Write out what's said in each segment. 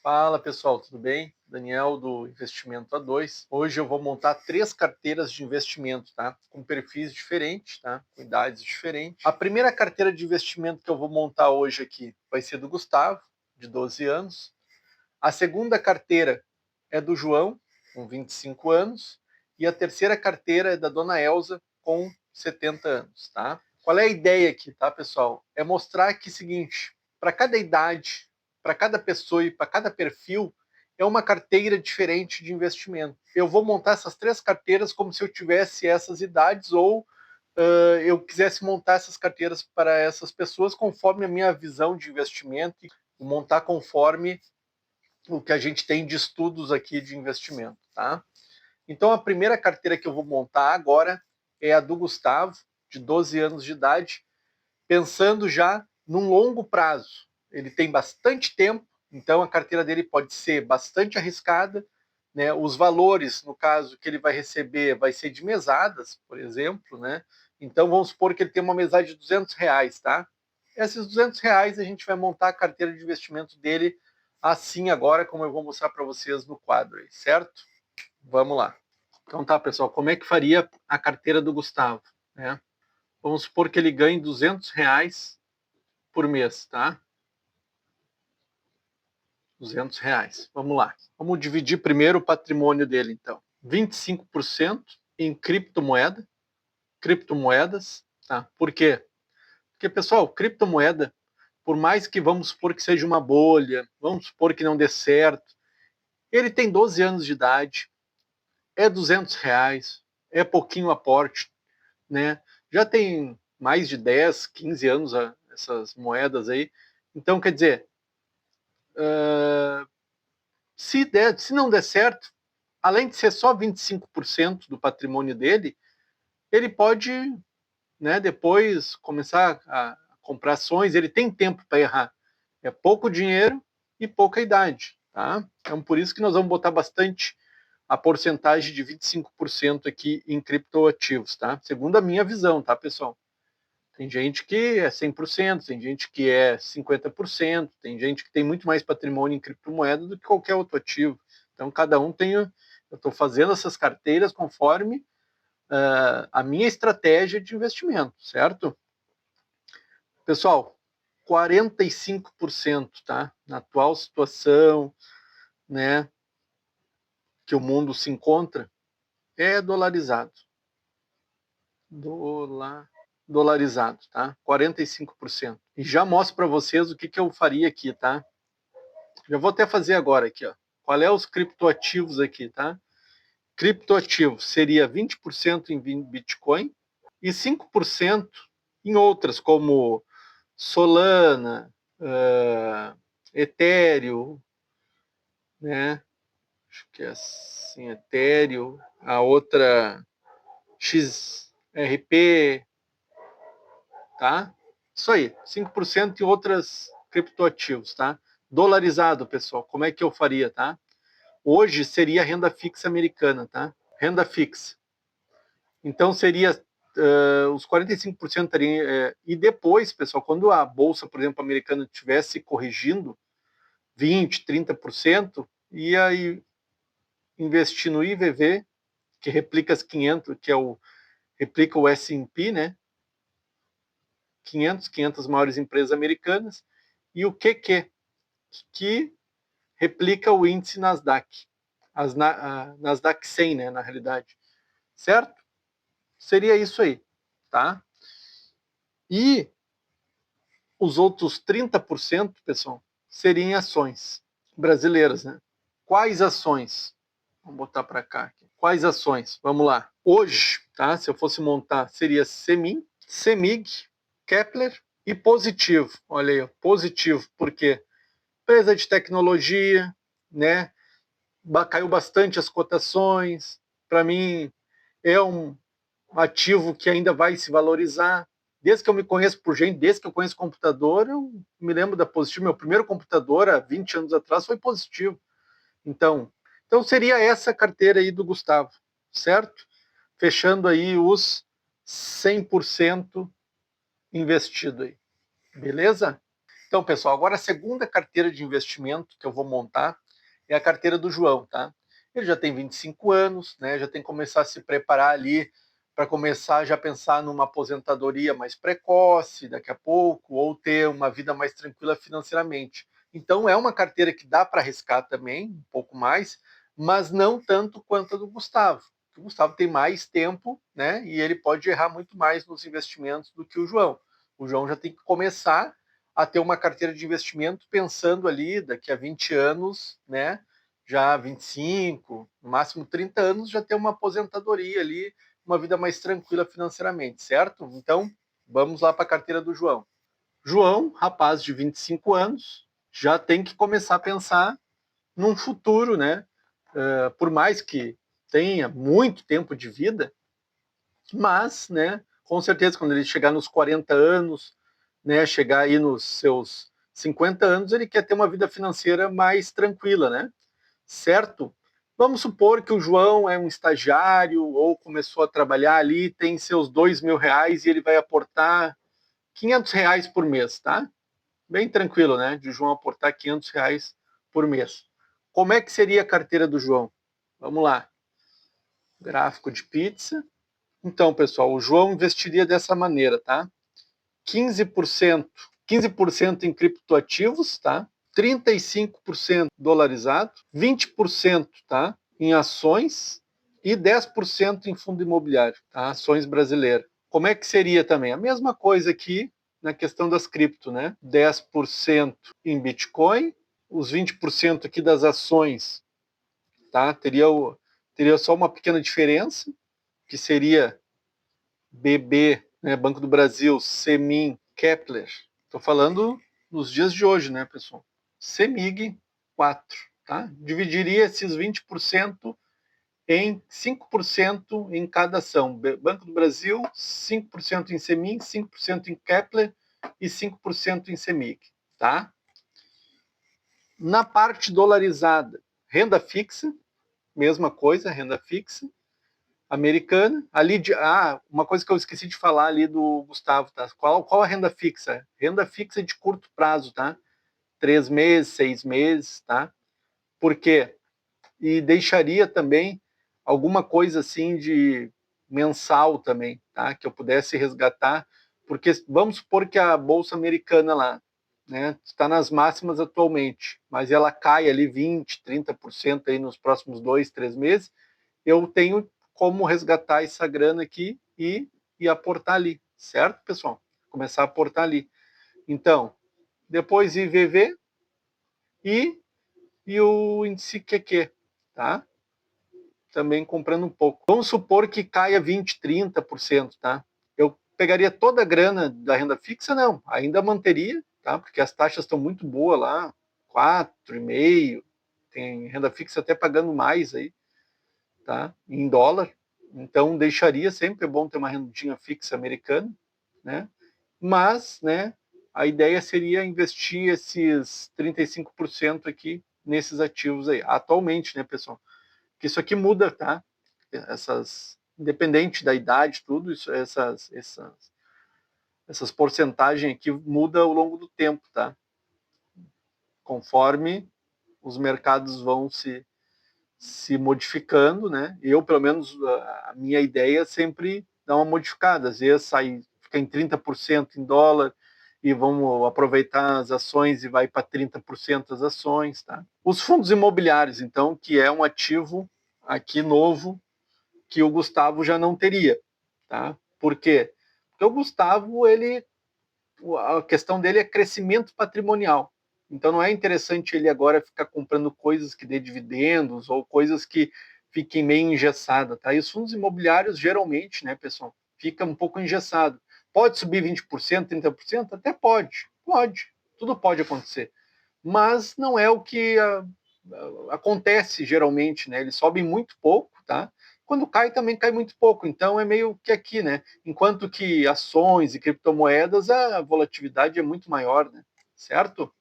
Fala pessoal, tudo bem? Daniel do Investimento A2. Hoje eu vou montar 3 carteiras de investimento, tá? Com perfis diferentes, tá? Com idades diferentes. A primeira carteira de investimento que eu vou montar hoje aqui vai ser do Gustavo, de 12 anos. A segunda carteira é do João, com 25 anos. E a terceira carteira é da Dona Elza, com 70 anos, tá? Qual é a ideia aqui, tá, pessoal? É mostrar que, seguinte, para cada idade, para cada pessoa e para cada perfil, é uma carteira diferente de investimento. Eu vou montar essas 3 carteiras como se eu tivesse essas idades ou eu quisesse montar essas carteiras para essas pessoas conforme a minha visão de investimento e montar conforme o que a gente tem de estudos aqui de investimento, tá? Então a primeira carteira que eu vou montar agora é a do Gustavo, de 12 anos de idade, pensando já num longo prazo. Ele tem bastante tempo, então a carteira dele pode ser bastante arriscada, né? Os valores, no caso, que ele vai receber vai ser de mesadas, por exemplo, né? Então vamos supor que ele tem uma mesada de R$ 200, tá? Esses R$ 200 a gente vai montar a carteira de investimento dele assim agora, como eu vou mostrar para vocês no quadro aí, certo? Vamos lá. Então tá, pessoal, como é que faria a carteira do Gustavo, né? Vamos supor que ele ganhe R$ 200 por mês, tá? R$ 200. Vamos lá. Vamos dividir primeiro o patrimônio dele, então. 25% em criptomoedas, tá? Por quê? Porque, pessoal, criptomoeda, por mais que vamos supor que seja uma bolha, vamos supor que não dê certo, ele tem 12 anos de idade, é R$ 200, é pouquinho aporte, né? Já tem mais de 10, 15 anos essas moedas aí. Então, quer dizer, se não der certo, além de ser só 25% do patrimônio dele, ele pode, né, depois começar a comprar ações, ele tem tempo para errar. É pouco dinheiro e pouca idade, tá? Então, por isso que nós vamos botar bastante a porcentagem de 25% aqui em criptoativos, tá? Segundo a minha visão, tá, pessoal? Tem gente que é 100%, tem gente que é 50%, tem gente que tem muito mais patrimônio em criptomoeda do que qualquer outro ativo. Então, cada um tem. Eu estou fazendo essas carteiras conforme a minha estratégia de investimento, certo? Pessoal, 45%, tá? Na atual situação, né, que o mundo se encontra, é dolarizado. Dolarizado, tá? 45%. E já mostro para vocês o que eu faria aqui, tá? Já vou até fazer agora aqui, ó. Qual é os criptoativos aqui, tá? Criptoativo seria 20% em Bitcoin e 5% em outras, como Solana, Ethereum, né? Acho que é assim, Ethereum, a outra XRP, tá? Isso aí, 5% em outras criptoativos, tá? Dolarizado, pessoal, como é que eu faria, tá? Hoje seria renda fixa americana, tá? Renda fixa. Então seria os 45% teriam. E depois, pessoal, quando a bolsa, por exemplo, americana estivesse corrigindo 20%, 30%, ia investir no IVV, que replica as 500, replica o S&P, né? 500 maiores empresas americanas, e o QQ, que replica o índice Nasdaq, a Nasdaq 100, né, na realidade, certo? Seria isso aí, tá? E os outros 30%, pessoal, seriam ações brasileiras, né? Quais ações? Vamos botar para cá. Aqui. Quais ações? Vamos lá. Hoje, tá? Se eu fosse montar, seria Semin, Semig, Kepler e Positivo. Olha aí, Positivo, porque empresa de tecnologia, né? Caiu bastante as cotações. Para mim, é um ativo que ainda vai se valorizar. Desde que eu me conheço por gente, desde que eu conheço computador, eu me lembro da Positivo. Meu primeiro computador, há 20 anos atrás, foi Positivo. Então seria essa carteira aí do Gustavo, certo? Fechando aí os 100% investido aí. Beleza? Então, pessoal, agora a segunda carteira de investimento que eu vou montar é a carteira do João, tá? Ele já tem 25 anos, né? Já tem que começar a se preparar ali para começar já a pensar numa aposentadoria mais precoce daqui a pouco, ou ter uma vida mais tranquila financeiramente. Então é uma carteira que dá para arriscar também, um pouco mais, mas não tanto quanto a do Gustavo. O Gustavo tem mais tempo, né? E ele pode errar muito mais nos investimentos do que o João. O João já tem que começar a ter uma carteira de investimento pensando ali daqui a 20 anos, né? Já 25, no máximo 30 anos, já ter uma aposentadoria ali, uma vida mais tranquila financeiramente, certo? Então, vamos lá para a carteira do João. João, rapaz de 25 anos, já tem que começar a pensar num futuro, né? Por mais que tenha muito tempo de vida, mas, né, com certeza, quando ele chegar nos 40 anos, né, chegar aí nos seus 50 anos, ele quer ter uma vida financeira mais tranquila, né? Certo? Vamos supor que o João é um estagiário ou começou a trabalhar ali, tem seus R$ 2.000 e ele vai aportar R$ 500 por mês, tá? Bem tranquilo, né? De o João aportar R$ 500 por mês. Como é que seria a carteira do João? Vamos lá. Gráfico de pizza. Então, pessoal, o João investiria dessa maneira, tá? 15% em criptoativos, tá? 35% dolarizado, 20%, tá? Em ações e 10% em fundo imobiliário, tá? Ações brasileiras. Como é que seria também? A mesma coisa aqui na questão das cripto, né? 10% em Bitcoin, os 20% aqui das ações, tá? Teria só uma pequena diferença, que seria BB, né, Banco do Brasil, Semin, Kepler. Estou falando nos dias de hoje, né, pessoal? Semig 4, tá? Dividiria esses 20% em 5% em cada ação. Banco do Brasil, 5% em Semin, 5% em Kepler e 5% em Semig, tá? Na parte dolarizada, renda fixa, mesma coisa, renda fixa, americana. Uma coisa que eu esqueci de falar ali do Gustavo, tá? Qual a renda fixa? Renda fixa de curto prazo, tá? 3 meses, 6 meses, tá? Por quê? E deixaria também alguma coisa assim de mensal também, tá? Que eu pudesse resgatar, porque vamos supor que a bolsa americana lá, né, está nas máximas atualmente, mas ela cai ali 20, 30% aí nos próximos 2, 3 meses, eu tenho como resgatar essa grana aqui e aportar ali, certo, pessoal? Começar a aportar ali. Então, depois IVV e, e o índice QQ, tá? Também comprando um pouco. Vamos supor que caia 20, 30%, tá? Eu pegaria toda a grana da renda fixa? Não, ainda manteria, tá? Porque as taxas estão muito boas lá, 4,5%, tem renda fixa até pagando mais aí, tá? Em dólar. Então deixaria, sempre é bom ter uma rendinha fixa americana, né? Mas, né, a ideia seria investir esses 35% aqui nesses ativos aí, atualmente, né, pessoal? Que isso aqui muda, tá? Independente da idade, tudo isso, essas porcentagens aqui muda ao longo do tempo, tá? Conforme os mercados vão se modificando, né? Eu, pelo menos, a minha ideia é sempre dar uma modificada. Às vezes fica em 30% em dólar e vamos aproveitar as ações e vai para 30% as ações, tá? Os fundos imobiliários, então, que é um ativo aqui novo que o Gustavo já não teria, tá? Por quê? Porque o Gustavo, a questão dele é crescimento patrimonial. Então não é interessante ele agora ficar comprando coisas que dê dividendos ou coisas que fiquem meio engessadas, tá? E os fundos imobiliários geralmente, né, pessoal, fica um pouco engessado. Pode subir 20%, 30%? Até pode. Pode. Tudo pode acontecer. Mas não é o que acontece geralmente, né? Eles sobem muito pouco, tá? Quando cai, também cai muito pouco. Então é meio que aqui, né? Enquanto que ações e criptomoedas, a volatilidade é muito maior, né? Certo?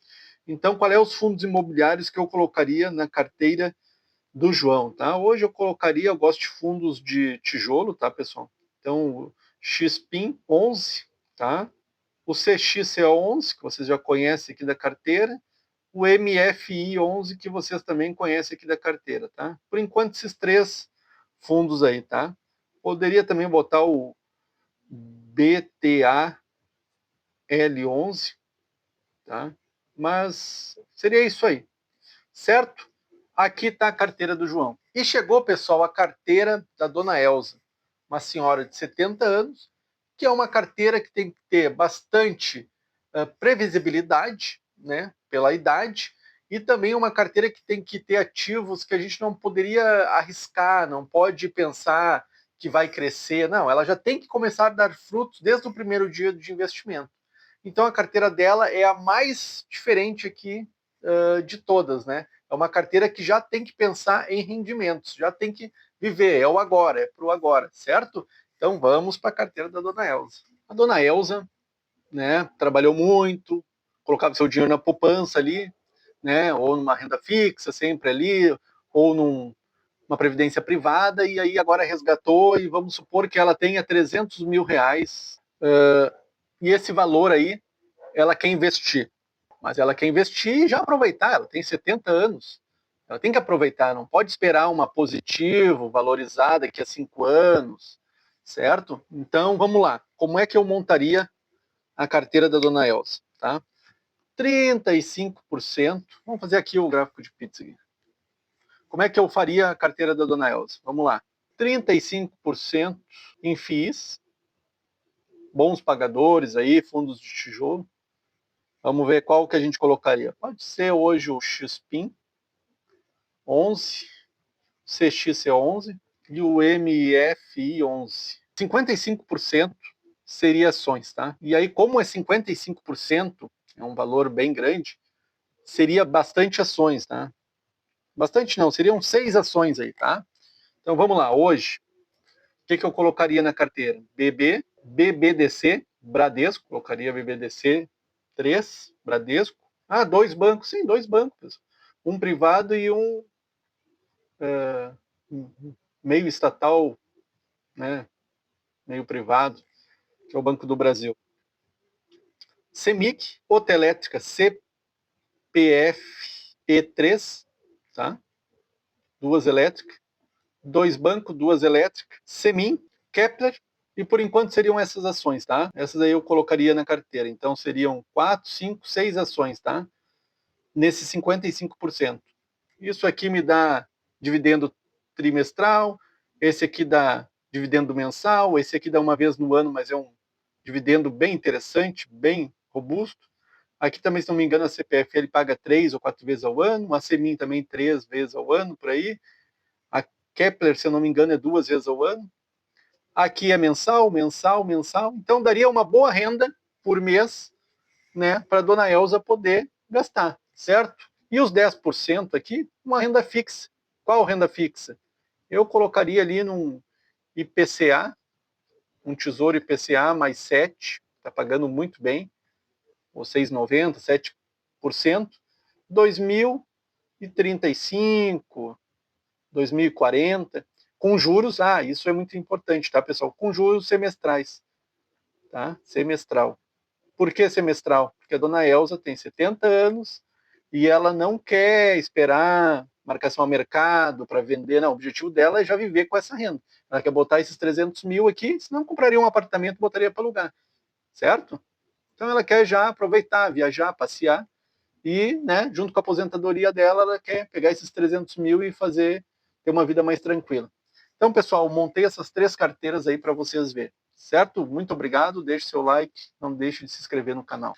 Então, qual é os fundos imobiliários que eu colocaria na carteira do João, tá? Hoje eu gosto de fundos de tijolo, tá, pessoal? Então, XPIN 11, tá? o CXC11, que vocês já conhecem aqui da carteira, o MFI11, que vocês também conhecem aqui da carteira, tá? Por enquanto, esses 3 fundos aí, tá? Poderia também botar o BTAL11, tá? Mas seria isso aí, certo? Aqui está a carteira do João. E chegou, pessoal, a carteira da dona Elza, uma senhora de 70 anos, que é uma carteira que tem que ter bastante previsibilidade, né, pela idade, e também uma carteira que tem que ter ativos que a gente não poderia arriscar, não pode pensar que vai crescer. Não, ela já tem que começar a dar frutos desde o primeiro dia de investimento. Então a carteira dela é a mais diferente aqui de todas, né? É uma carteira que já tem que pensar em rendimentos, já tem que viver, é o agora, é para o agora, certo? Então vamos para a carteira da dona Elza. A dona Elza, né, trabalhou muito, colocava seu dinheiro na poupança ali, né, ou numa renda fixa, sempre ali, ou numa previdência privada, e aí agora resgatou, e vamos supor que ela tenha 300 mil reais, e esse valor aí ela quer investir. Mas ela quer investir e já aproveitar, ela tem 70 anos. Ela tem que aproveitar, não pode esperar uma positivo, valorizada daqui a 5 anos, certo? Então, vamos lá. Como é que eu montaria a carteira da dona Elza? Tá? 35%. Vamos fazer aqui o gráfico de pizza. Como é que eu faria a carteira da dona Elza? Vamos lá. 35% em FIIs, bons pagadores aí, fundos de tijolo. Vamos ver qual que a gente colocaria. Pode ser hoje o XPIN 11, CXC11 e o MFI 11. 55% seria ações, tá? E aí, como é 55%, é um valor bem grande, seria bastante ações, tá? Bastante não, seriam 6 ações aí, tá? Então vamos lá, hoje, o que eu colocaria na carteira? BBDC, Bradesco, colocaria BBDC 3, Bradesco. Ah, 2 bancos, sim, 2 bancos. Um privado e um meio estatal, né, meio privado, que é o Banco do Brasil. CEMIC, Otelétrica, CPFE3, tá? 2 elétricas. 2 bancos, 2 elétricas. Semin, Kepler, e por enquanto seriam essas ações, tá? Essas aí eu colocaria na carteira. Então seriam 4, 5, 6 ações, tá? Nesse 55%. Isso aqui me dá dividendo trimestral, esse aqui dá dividendo mensal, esse aqui dá uma vez no ano, mas é um dividendo bem interessante, bem robusto. Aqui também, se não me engano, a CPF ele paga 3 ou 4 vezes ao ano, a Semin também 3 vezes ao ano, por aí. A Kepler, se eu não me engano, é 2 vezes ao ano. Aqui é mensal, mensal, mensal. Então daria uma boa renda por mês, né, para a dona Elza poder gastar, certo? E os 10% aqui, uma renda fixa. Qual renda fixa? Eu colocaria ali num IPCA, um Tesouro IPCA mais 7, está pagando muito bem, ou 6,90, 7%, 2035, 2040, com juros, isso é muito importante, tá, pessoal? Com juros semestrais, tá? Semestral. Por que semestral? Porque a dona Elza tem 70 anos e ela não quer esperar marcação a mercado para vender, não. O objetivo dela é já viver com essa renda. Ela quer botar esses 300 mil aqui, senão compraria um apartamento e botaria para alugar, certo? Então ela quer já aproveitar, viajar, passear e, né, junto com a aposentadoria dela, ela quer pegar esses 300 mil e ter uma vida mais tranquila. Então, pessoal, montei essas 3 carteiras aí para vocês verem, certo? Muito obrigado, deixe seu like, não deixe de se inscrever no canal.